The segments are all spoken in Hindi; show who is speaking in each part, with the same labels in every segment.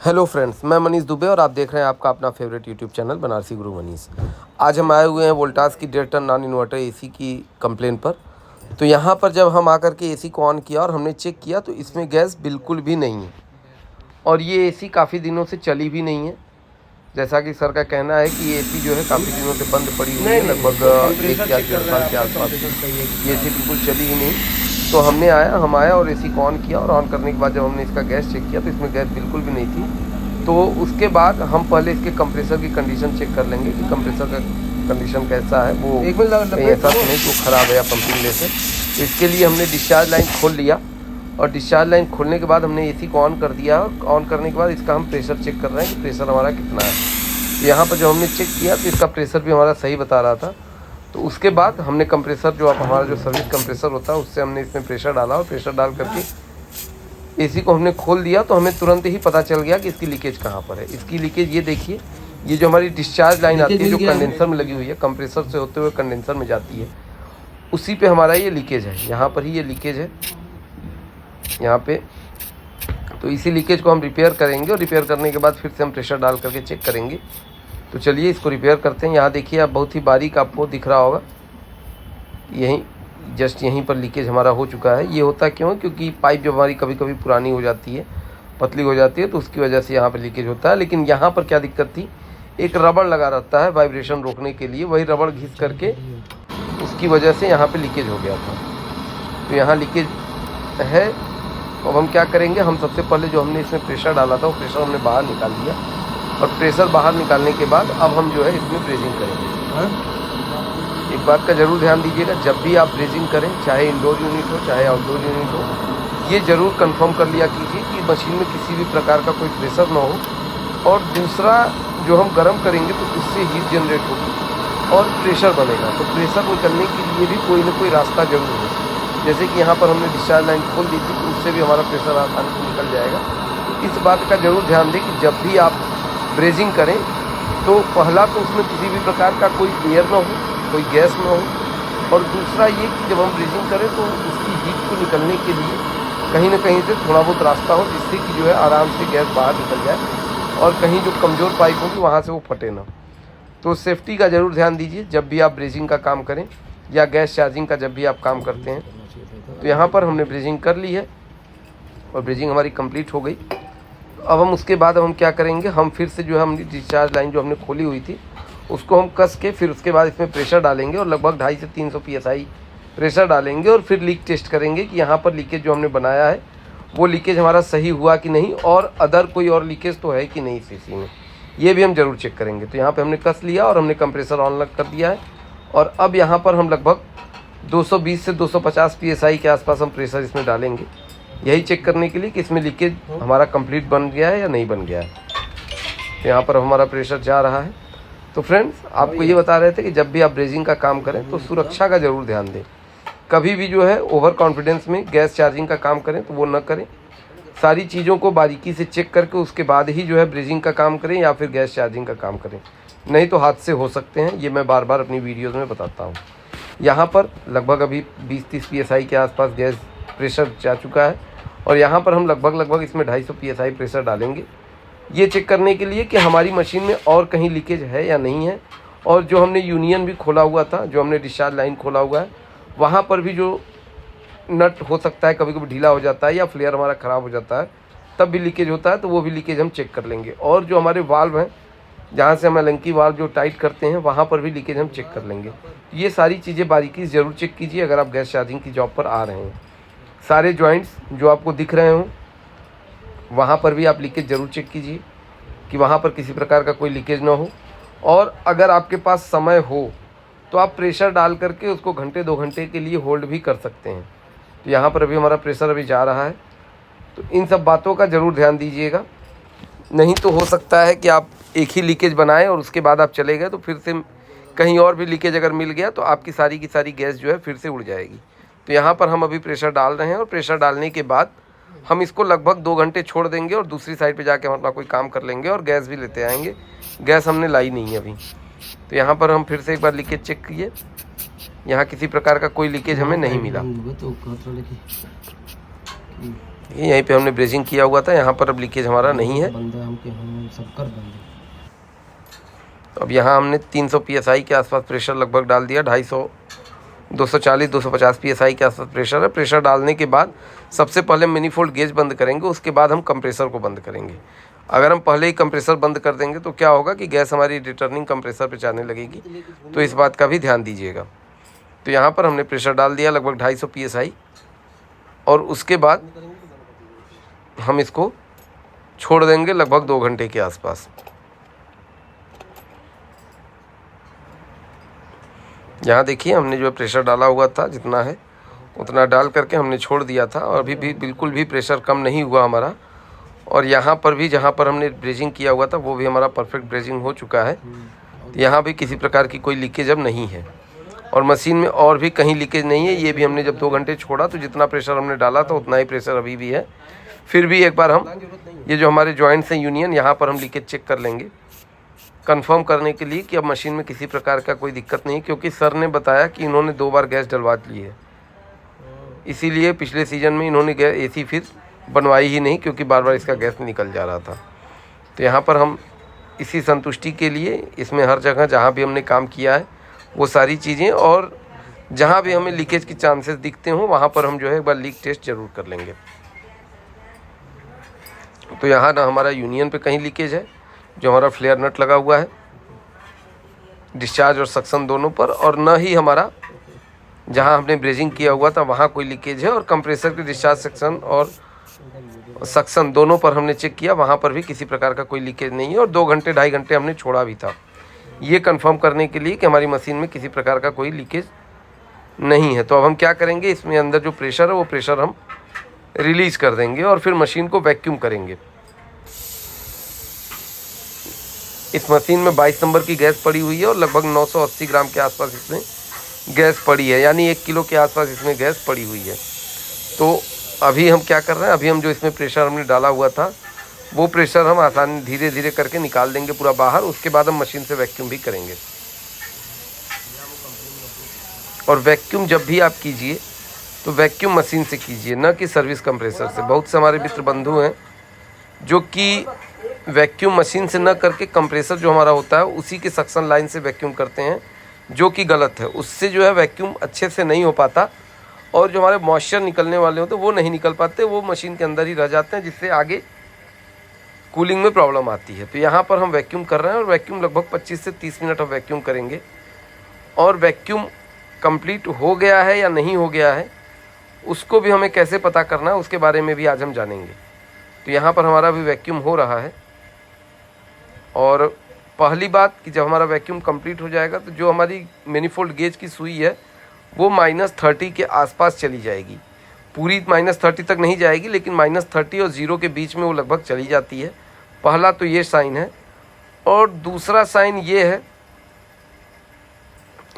Speaker 1: हेलो फ्रेंड्स, मैं मनीष दुबे और आप देख रहे हैं आपका अपना फेवरेट यूट्यूब चैनल बनारसी गुरु मनीष। आज हम आए हुए हैं वोल्टास की 1.5 टन नॉन इन्वर्टर एसी की कंप्लेन पर। तो यहाँ पर जब हम आकर के एसी को ऑन किया और हमने चेक किया तो इसमें गैस बिल्कुल भी नहीं है और ये एसी काफ़ी दिनों से चली भी नहीं है। जैसा कि सर का कहना है कि ये एसी जो है काफ़ी दिनों से बंद पड़ी हुई है, लगभग 1 या 1.5 साल के आसपास ये एसी बिल्कुल चली ही नहीं। तो हम आया और एसी को ऑन किया और ऑन करने के बाद जब हमने इसका गैस चेक किया तो इसमें गैस बिल्कुल भी नहीं थी। तो उसके बाद हम पहले इसके कंप्रेसर की कंडीशन चेक कर लेंगे कि कंप्रेसर का कंडीशन कैसा है, वो कहीं ऐसा तो नहीं वो ख़राब है या पंपिंग लेस है। तो इसके लिए हमने डिस्चार्ज लाइन खोल लिया और डिस्चार्ज लाइन खोलने के बाद हमने एसी को ऑन कर दिया और ऑन करने के बाद इसका हम प्रेशर चेक कर रहे हैं कि प्रेशर हमारा कितना है। तो यहाँ पर जब हमने चेक किया तो इसका प्रेशर भी हमारा सही बता रहा था। तो उसके बाद हमने कंप्रेसर जो आप हमारा जो सर्विस कंप्रेसर होता है उससे हमने इसमें प्रेशर डाला और प्रेशर डाल करके एसी को हमने खोल दिया। तो हमें तुरंत ही पता चल गया कि इसकी लीकेज कहाँ पर है। इसकी लीकेज ये देखिए, ये जो हमारी डिस्चार्ज लाइन आती है जो कंडेंसर में लगी हुई है, कंप्रेसर से होते हुए कंडेंसर में जाती है, उसी पे हमारा ये लीकेज है। यहाँ पर ही ये लीकेज है यहाँ पे। तो इसी लीकेज को हम रिपेयर करेंगे और रिपेयर करने के बाद फिर से हम प्रेशर डाल करके चेक करेंगे। तो चलिए इसको रिपेयर करते हैं। यहाँ देखिए आप, बहुत ही बारीक आपको दिख रहा होगा, यहीं जस्ट यहीं पर लीकेज हमारा हो चुका है। ये होता क्यों? क्योंकि पाइप जब हमारी कभी कभी पुरानी हो जाती है, पतली हो जाती है, तो उसकी वजह से यहाँ पर लीकेज होता है। लेकिन यहाँ पर क्या दिक्कत थी, एक रबड़ लगा रहता है वाइब्रेशन रोकने के लिए, वही रबड़ घिस करके उसकी वजह से यहाँ पर लीकेज हो गया था। तो यहाँ लीकेज है। अब हम क्या करेंगे, हम सबसे पहले जो हमने इसमें प्रेशर डाला था वो प्रेशर हमने बाहर निकाल दिया और प्रेशर बाहर निकालने के बाद अब हम जो है इसमें ब्रेजिंग करेंगे। एक बात का ज़रूर ध्यान दीजिएगा, जब भी आप ब्रेजिंग करें, चाहे इंडोर यूनिट हो चाहे आउटडोर यूनिट हो, ये ज़रूर कंफर्म कर लिया कीजिए कि मशीन में किसी भी प्रकार का कोई प्रेशर ना हो। और दूसरा, जो हम गर्म करेंगे तो उससे हीट जनरेट होगी और प्रेशर बनेगा। तो प्रेशर निकलने के लिए भी कोई ना कोई रास्ता जरूर है। जैसे कि यहाँ पर हमने डिस्चार्ज लाइन खोल दी थी तो उससे भी हमारा प्रेशर आसानी से निकल जाएगा। तो इस बात का ज़रूर ध्यान दें कि जब भी आप ब्रेजिंग करें तो पहला तो उसमें किसी भी प्रकार का कोई एयर ना हो, कोई गैस ना हो। और दूसरा ये कि जब हम ब्रेजिंग करें तो उसकी हीट को निकलने के लिए कहीं ना कहीं से थोड़ा बहुत रास्ता हो, जिससे कि जो है आराम से गैस बाहर निकल जाए और कहीं जो कमज़ोर पाइप होगी वहाँ से वो फटे ना। तो सेफ्टी का ज़रूर ध्यान दीजिए जब भी आप ब्रेजिंग का काम करें या गैस चार्जिंग का जब भी आप काम करते हैं। तो यहाँ पर हमने ब्रेजिंग कर ली है और ब्रेजिंग हमारी कंप्लीट हो गई। अब हम उसके बाद हम क्या करेंगे, हम फिर से जो है हमने डिस्चार्ज लाइन जो हमने खोली हुई थी उसको हम कस के फिर उसके बाद इसमें प्रेशर डालेंगे और लगभग 250 से 300 PSI प्रेशर डालेंगे और फिर लीक टेस्ट करेंगे कि यहाँ पर लीकेज जो हमने बनाया है वो लीकेज हमारा सही हुआ कि नहीं और अदर कोई और लीकेज तो है कि नहीं इस एसी में, ये भी हम ज़रूर चेक करेंगे। तो यहाँ पर हमने कस लिया और हमने कंप्रेसर ऑन लग कर दिया है और अब यहाँ पर हम लगभग 220 से 250 PSI के आसपास हम प्रेशर इसमें डालेंगे, यही चेक करने के लिए कि इसमें लीकेज हमारा कंप्लीट बन गया है या नहीं बन गया है। तो यहाँ पर हमारा प्रेशर जा रहा है। तो फ्रेंड्स, आपको ये बता रहे थे कि जब भी आप ब्रेजिंग का काम करें तो सुरक्षा का ज़रूर ध्यान दें। कभी भी जो है ओवर कॉन्फिडेंस में गैस चार्जिंग का काम करें तो वो न करें। सारी चीज़ों को बारीकी से चेक करके उसके बाद ही जो है ब्रेजिंग का काम करें या फिर गैस चार्जिंग का काम करें, नहीं तो हादसे हो सकते हैं। ये मैं बार बार अपनी वीडियोज़ में बताता हूँ। यहाँ पर लगभग अभी 20-30 PSI के आसपास गैस प्रेशर जा चुका है और यहाँ पर हम लगभग इसमें 250 PSI प्रेशर डालेंगे, ये चेक करने के लिए कि हमारी मशीन में और कहीं लीकेज है या नहीं है। और जो हमने यूनियन भी खोला हुआ था, जो हमने डिस्चार्ज लाइन खोला हुआ है, वहाँ पर भी जो नट हो सकता है कभी कभी ढीला हो जाता है या फ्लेयर हमारा ख़राब हो जाता है, तब भी लीकेज होता है, तो वो भी लीकेज हम चेक कर लेंगे। और जो हमारे वाल्व हैं, जहाँ से हम एलंकी वाल्व जो टाइट करते हैं, वहाँ पर भी लीकेज हम चेक कर लेंगे। ये सारी चीज़ें बारीकी से ज़रूर चेक कीजिए अगर आप गैस चार्जिंग की जॉब पर आ रहे हैं। सारे जॉइंट्स जो आपको दिख रहे हों वहाँ पर भी आप लीकेज ज़रूर चेक कीजिए कि वहाँ पर किसी प्रकार का कोई लीकेज ना हो। और अगर आपके पास समय हो तो आप प्रेशर डाल करके उसको घंटे 2 घंटे के लिए होल्ड भी कर सकते हैं। तो यहाँ पर अभी हमारा प्रेशर अभी जा रहा है। तो इन सब बातों का ज़रूर ध्यान दीजिएगा, नहीं तो हो सकता है कि आप एक ही लीकेज बनाएं और उसके बाद आप चले गए तो फिर से कहीं और भी लीकेज अगर मिल गया तो आपकी सारी की सारी गैस जो है फिर से उड़ जाएगी। तो यहाँ पर हम अभी प्रेशर डाल रहे हैं और प्रेशर डालने के बाद हम इसको लगभग 2 घंटे छोड़ देंगे और दूसरी साइड पे जाके हम अपना कोई काम कर लेंगे और गैस भी लेते आएंगे। गैस हमने लाई नहीं है अभी। तो यहाँ पर हम फिर से एक बार लीकेज चेक किए, यहाँ किसी प्रकार का कोई लीकेज हमें नहीं मिला। यहीं पे हमने ब्रेजिंग किया हुआ था, यहाँ पर अब लीकेज हमारा नहीं है। अब यहाँ हमने 300 psi के आसपास प्रेशर लगभग डाल दिया। 250 240 250 psi के आसपास प्रेशर है। प्रेशर डालने के बाद सबसे पहले मैनिफोल्ड गेज बंद करेंगे, उसके बाद हम कंप्रेसर को बंद करेंगे। अगर हम पहले ही कंप्रेसर बंद कर देंगे तो क्या होगा कि गैस हमारी रिटर्निंग कंप्रेसर पे जाने लगेगी, तो इस बात का भी ध्यान दीजिएगा। तो यहाँ पर हमने प्रेशर डाल दिया लगभग 250 psi, और उसके बाद हम इसको छोड़ देंगे लगभग 2 घंटे के आसपास। यहाँ देखिए हमने जो प्रेशर डाला हुआ था जितना है उतना डाल करके हमने छोड़ दिया था, और अभी भी बिल्कुल भी प्रेशर कम नहीं हुआ हमारा। और यहाँ पर भी जहाँ पर हमने ब्रेजिंग किया हुआ था वो भी हमारा परफेक्ट ब्रेजिंग हो चुका है। तो यहाँ भी किसी प्रकार की कोई लीकेज अब नहीं है, और मशीन में और भी कहीं लीकेज नहीं है। ये भी हमने जब 2 घंटे छोड़ा तो जितना प्रेशर हमने डाला था उतना ही प्रेशर अभी भी है। फिर भी एक बार हम ये जो हमारे जॉइंट्स हैं यूनियन, यहाँ पर हम लीकेज चेक कर लेंगे कंफर्म करने के लिए कि अब मशीन में किसी प्रकार का कोई दिक्कत नहीं, क्योंकि सर ने बताया कि इन्होंने 2 बार गैस डलवा ली है, इसीलिए पिछले सीज़न में इन्होंने एसी फिर बनवाई ही नहीं, क्योंकि बार बार इसका गैस निकल जा रहा था। तो यहाँ पर हम इसी संतुष्टि के लिए इसमें हर जगह जहाँ भी हमने काम किया है वो सारी चीज़ें, और जहाँ भी हमें लीकेज की चांसेस दिखते हों वहाँ पर हम जो है एक बार लीक टेस्ट ज़रूर कर लेंगे। तो यहाँ ना हमारा यूनियन पे कहीं लीकेज है, जो हमारा फ्लेयर नट लगा हुआ है डिस्चार्ज और सक्शन दोनों पर, और न ही हमारा जहाँ हमने ब्रेजिंग किया हुआ था वहाँ कोई लीकेज है। और कंप्रेसर के डिस्चार्ज सेक्शन और सक्शन दोनों पर हमने चेक किया, वहाँ पर भी किसी प्रकार का कोई लीकेज नहीं है। और 2 घंटे 2.5 घंटे हमने छोड़ा भी था ये कंफर्म करने के लिए कि हमारी मशीन में किसी प्रकार का कोई लीकेज नहीं है। तो अब हम क्या करेंगे, इसमें अंदर जो प्रेशर है वो प्रेशर हम रिलीज़ कर देंगे और फिर मशीन को वैक्यूम करेंगे। इस मशीन में 22 नंबर की गैस पड़ी हुई है और लगभग 980 ग्राम के आसपास इसमें गैस पड़ी है, यानी 1 किलो के आसपास इसमें गैस पड़ी हुई है। तो अभी हम क्या कर रहे हैं, अभी हम जो इसमें प्रेशर हमने डाला हुआ था वो प्रेशर हम आसानी धीरे धीरे करके निकाल देंगे पूरा बाहर। उसके बाद हम मशीन से वैक्यूम भी करेंगे। और वैक्यूम जब भी आप कीजिए तो वैक्यूम मशीन से कीजिए, न कि सर्विस कंप्रेसर से। बहुत से हमारे मित्र बंधु हैं जो कि वैक्यूम मशीन से न करके कंप्रेसर जो हमारा होता है उसी के सक्शन लाइन से वैक्यूम करते हैं, जो कि गलत है। उससे जो है वैक्यूम अच्छे से नहीं हो पाता, और जो हमारे मॉइस्चर निकलने वाले होते हैं वो नहीं निकल पाते, वो मशीन के अंदर ही रह जाते हैं, जिससे आगे कूलिंग में प्रॉब्लम आती है। तो यहाँ पर हम वैक्यूम कर रहे हैं, और वैक्यूम लगभग 25 से 30 मिनट हम वैक्यूम करेंगे। और वैक्यूम कंप्लीट हो गया है या नहीं हो गया है उसको भी हमें कैसे पता करना है उसके बारे में भी आज हम जानेंगे। तो यहाँ पर हमारा भी वैक्यूम हो रहा है। और पहली बात कि जब हमारा वैक्यूम कंप्लीट हो जाएगा तो जो हमारी मैनिफोल्ड गेज की सुई है वो -30 के आसपास चली जाएगी। पूरी -30 तक नहीं जाएगी, लेकिन -30 और 0 के बीच में वो लगभग चली जाती है। पहला तो ये साइन है। और दूसरा साइन ये है,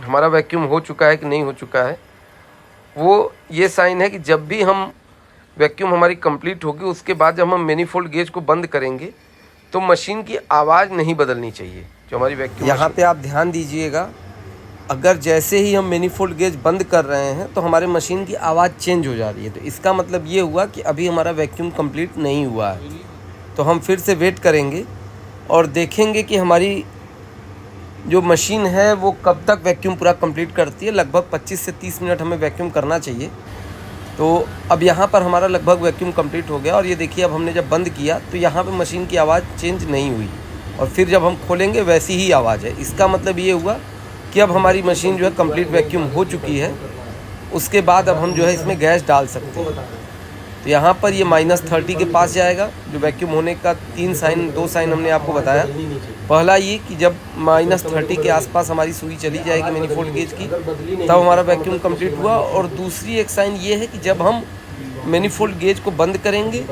Speaker 1: हमारा वैक्यूम हो चुका है कि नहीं हो चुका है, वो ये साइन है कि जब भी हम वैक्यूम हमारी कंप्लीट होगी उसके बाद जब हम मैनिफोल्ड गेज को बंद करेंगे तो मशीन की आवाज़ नहीं बदलनी चाहिए। जो हमारी वैक्यूम, यहाँ पे आप ध्यान दीजिएगा, अगर जैसे ही हम मैनिफोल्ड गेज बंद कर रहे हैं तो हमारे मशीन की आवाज़ चेंज हो जा रही है, तो इसका मतलब ये हुआ कि अभी हमारा वैक्यूम कंप्लीट नहीं हुआ है। तो हम फिर से वेट करेंगे और देखेंगे कि हमारी जो मशीन है वो कब तक वैक्यूम पूरा कंप्लीट करती है। लगभग 25 से 30 मिनट हमें वैक्यूम करना चाहिए। तो अब यहाँ पर हमारा लगभग वैक्यूम कंप्लीट हो गया, और ये देखिए अब हमने जब बंद किया तो यहाँ पे मशीन की आवाज़ चेंज नहीं हुई, और फिर जब हम खोलेंगे वैसी ही आवाज़ है। इसका मतलब ये हुआ कि अब हमारी मशीन जो है कंप्लीट वैक्यूम हो चुकी है। उसके बाद अब हम जो है इसमें गैस डाल सकते हैं। तो यहाँ पर ये -30 के पास जाएगा। जो वैक्यूम होने का 2 साइन हमने आपको बताया। पहला ये कि जब -30 के आसपास हमारी सुई चली जाएगी मैनिफोल्ड गेज की, तब हमारा वैक्यूम कंप्लीट हुआ। और दूसरी एक साइन ये है कि जब हम मैनिफोल्ड गेज को बंद करेंगे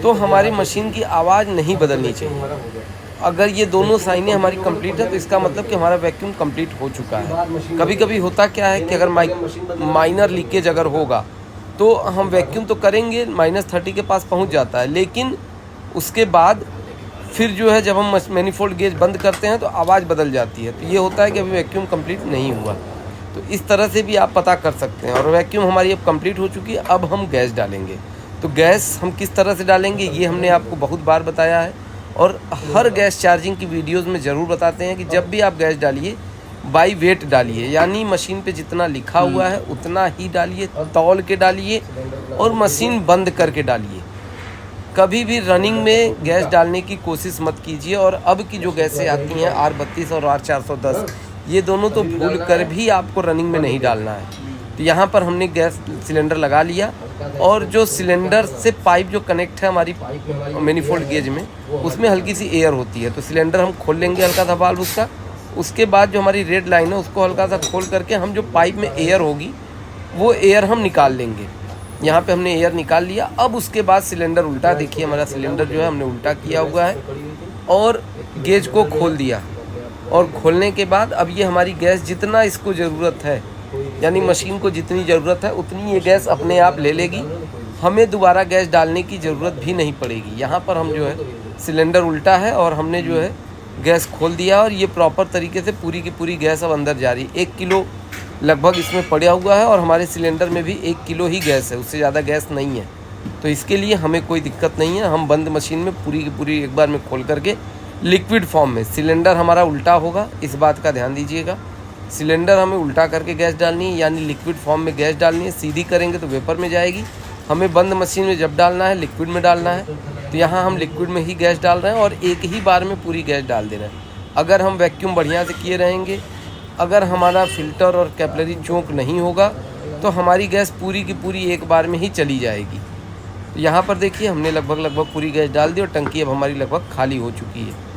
Speaker 1: तो हमारी मशीन की आवाज़ नहीं बदलनी चाहिए। अगर ये दोनों साइनें हमारी कंप्लीट है तो इसका मतलब कि हमारा वैक्यूम कंप्लीट हो चुका है। कभी कभी होता क्या है कि अगर माइनर लीकेज अगर होगा तो हम वैक्यूम तो करेंगे, -30 के पास पहुंच जाता है, लेकिन उसके बाद फिर जो है जब हम मैनिफोल्ड गेज बंद करते हैं तो आवाज़ बदल जाती है। तो ये होता है कि अभी वैक्यूम कंप्लीट नहीं हुआ। तो इस तरह से भी आप पता कर सकते हैं। और वैक्यूम हमारी अब कंप्लीट हो चुकी है, अब हम गैस डालेंगे। तो गैस हम किस तरह से डालेंगे ये हमने आपको बहुत बार बताया है, और हर गैस चार्जिंग की वीडियोस में ज़रूर बताते हैं कि जब भी आप गैस डालिए बाई वेट डालिए, यानी मशीन पे जितना लिखा हुआ है उतना ही डालिए, तौल के डालिए और मशीन बंद करके डालिए। कभी भी रनिंग में गैस डालने की कोशिश मत कीजिए। और अब की जो गैसें आती हैं R32 और R410, ये दोनों तो भूल कर भी आपको रनिंग में नहीं डालना है। तो यहाँ पर हमने गैस सिलेंडर लगा लिया, और जो सिलेंडर से पाइप जो कनेक्ट है हमारी मैनिफोल्ड गेज में, उसमें हल्की सी एयर होती है। तो सिलेंडर हम खोल लेंगे हल्का सा वाल्व उसका, उसके बाद जो हमारी रेड लाइन है उसको हल्का सा खोल करके हम जो पाइप में एयर होगी वो एयर हम निकाल लेंगे। यहाँ पे हमने एयर निकाल लिया। अब उसके बाद सिलेंडर उल्टा, देखिए हमारा सिलेंडर जो है हमने उल्टा किया हुआ है, और गेज को खोल दिया। और खोलने के बाद अब ये हमारी गैस जितना इसको ज़रूरत है, यानी मशीन को जितनी ज़रूरत है उतनी ये गैस अपने आप ले लेगी। हमें दोबारा गैस डालने की ज़रूरत भी नहीं पड़ेगी। यहाँ पर हम जो है सिलेंडर उल्टा है और हमने जो है गैस खोल दिया, और ये प्रॉपर तरीके से पूरी की पूरी गैस अब अंदर जा रही है। 1 किलो लगभग इसमें पड़ा हुआ है, और हमारे सिलेंडर में भी 1 किलो ही गैस है, उससे ज़्यादा गैस नहीं है। तो इसके लिए हमें कोई दिक्कत नहीं है। हम बंद मशीन में पूरी की पूरी एक बार में खोल करके लिक्विड फॉर्म में, सिलेंडर हमारा उल्टा होगा, इस बात का ध्यान दीजिएगा। सिलेंडर हमें उल्टा करके गैस डालनी है, यानी लिक्विड फॉर्म में गैस डालनी है। सीधी करेंगे तो वेपर में जाएगी। हमें बंद मशीन में जब डालना है लिक्विड में डालना है। तो यहाँ हम लिक्विड में ही गैस डाल रहे हैं, और एक ही बार में पूरी गैस डाल दे रहे हैं। अगर हम वैक्यूम बढ़िया से किए रहेंगे, अगर हमारा फ़िल्टर और कैपिलरी चोक नहीं होगा, तो हमारी गैस पूरी की पूरी एक बार में ही चली जाएगी। तो यहाँ पर देखिए हमने लगभग पूरी गैस डाल दी, और टंकी अब हमारी लगभग खाली हो चुकी है।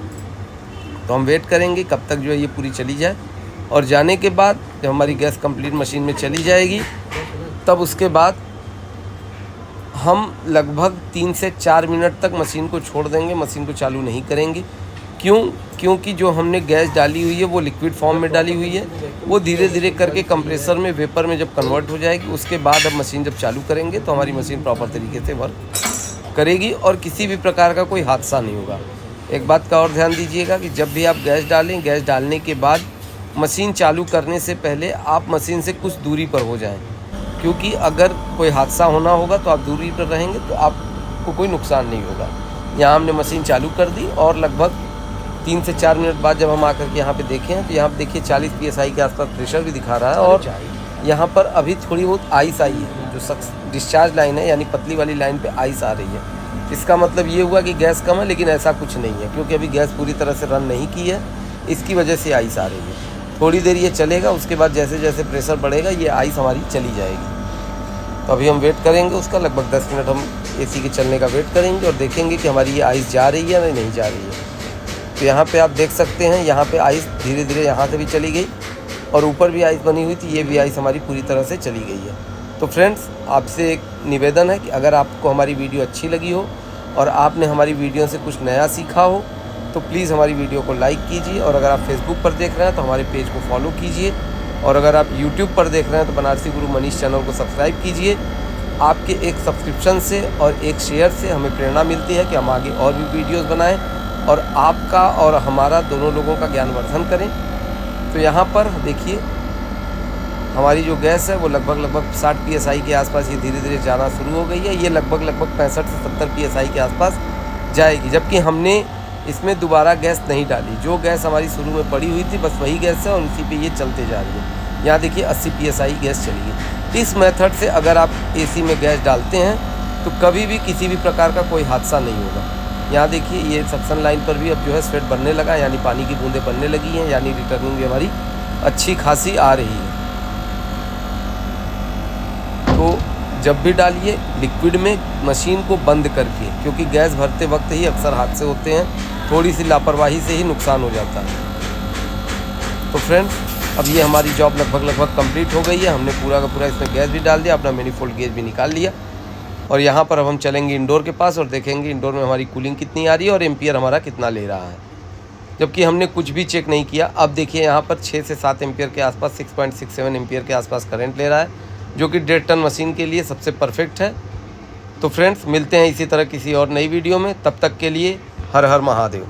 Speaker 1: तो हम वेट करेंगे कब तक जो है ये पूरी चली जाए, और जाने के बाद जब हमारी गैस कंप्लीट मशीन में चली जाएगी, तब उसके बाद हम लगभग 3 से 4 मिनट तक मशीन को छोड़ देंगे, मशीन को चालू नहीं करेंगे। क्योंकि जो हमने गैस डाली हुई है वो लिक्विड फॉर्म में डाली हुई है, वो धीरे धीरे करके कंप्रेसर में वेपर में जब कन्वर्ट हो जाएगी, उसके बाद अब मशीन जब चालू करेंगे तो हमारी मशीन प्रॉपर तरीके से वर्क करेगी, और किसी भी प्रकार का कोई हादसा नहीं होगा। एक बात का और ध्यान दीजिएगा कि जब भी आप गैस डालें, गैस डालने के बाद मशीन चालू करने से पहले आप मशीन से कुछ दूरी पर हो जाएं, क्योंकि अगर कोई हादसा होना होगा तो आप दूरी पर रहेंगे तो आपको कोई नुकसान नहीं होगा। यहाँ हमने मशीन चालू कर दी, और लगभग 3 से 4 मिनट बाद जब हम आकर के यहाँ पे देखें तो यहाँ पे देखिए 40 PSI के आसपास प्रेशर भी दिखा रहा है, और यहाँ पर अभी थोड़ी बहुत आइस आई है। जो डिस्चार्ज लाइन है, यानी पतली वाली लाइन पे आइस आ रही है। इसका मतलब ये हुआ कि गैस कम है, लेकिन ऐसा कुछ नहीं है, क्योंकि अभी गैस पूरी तरह से रन नहीं की है, इसकी वजह से आइस आ रही है। थोड़ी देर ये चलेगा, उसके बाद जैसे जैसे प्रेशर बढ़ेगा ये आइस हमारी चली जाएगी। तो अभी हम वेट करेंगे उसका, लगभग 10 मिनट हम AC के चलने का वेट करेंगे, और देखेंगे कि हमारी ये आइस जा रही है या नहीं जा रही है। तो यहाँ पे आप देख सकते हैं, यहाँ पे आइस धीरे धीरे यहाँ से भी चली गई, और ऊपर भी आइस बनी हुई थी, ये भी आइस हमारी पूरी तरह से चली गई है। तो फ्रेंड्स, आपसे एक निवेदन है कि अगर आपको हमारी वीडियो अच्छी लगी हो और आपने हमारी वीडियो से कुछ नया सीखा हो, तो प्लीज़ हमारी वीडियो को लाइक कीजिए। और अगर आप फेसबुक पर देख रहे हैं तो हमारे पेज को फॉलो कीजिए, और अगर आप यूट्यूब पर देख रहे हैं तो बनारसी गुरु मनीष चैनल को सब्सक्राइब कीजिए। आपके एक सब्सक्रिप्शन से और एक शेयर से हमें प्रेरणा मिलती है कि हम आगे और भी वीडियोज़ बनाएँ, और आपका और हमारा दोनों लोगों का ज्ञानवर्धन करें। तो यहाँ पर देखिए हमारी जो गैस है वो लगभग 60 PSI के आसपास ये धीरे धीरे जाना शुरू हो गई है। ये लगभग 65 से 70 PSI के आसपास जाएगी, जबकि हमने इसमें दोबारा गैस नहीं डाली। जो गैस हमारी शुरू में पड़ी हुई थी बस वही गैस है, और उसी पे ये चलते जा रही है। यहाँ देखिए 80 PSI गैस चली है। इस मेथड से अगर आप AC में गैस डालते हैं तो कभी भी किसी भी प्रकार का कोई हादसा नहीं होगा। यहाँ देखिए ये सक्शन लाइन पर भी अब जो है स्वेट बनने लगा, यानी पानी की बूंदें बनने लगी हैं, यानी रिटर्निंग भी हमारी अच्छी खासी आ रही है। तो जब भी डालिए लिक्विड में मशीन को बंद करके, क्योंकि गैस भरते वक्त ही अक्सर हादसे होते हैं, थोड़ी सी लापरवाही से ही नुकसान हो जाता है। तो फ्रेंड्स, अब ये हमारी जॉब लगभग कंप्लीट हो गई है। हमने पूरा का पूरा इसमें गैस भी डाल दिया, अपना मैनिफोल्ड गेज भी निकाल लिया, और यहाँ पर अब हम चलेंगे इंडोर के पास और देखेंगे इंडोर में हमारी कूलिंग कितनी आ रही है और एम्पियर हमारा कितना ले रहा है, जबकि हमने कुछ भी चेक नहीं किया। अब देखिए यहाँ पर 6 से 7 एम्पियर के आसपास, 6.67 एम्पियर के आसपास करंट ले रहा है, जो कि 1.5 टन मशीन के लिए सबसे परफेक्ट है। तो फ्रेंड्स, मिलते हैं इसी तरह किसी और नई वीडियो में। तब तक के लिए हर हर महादेव।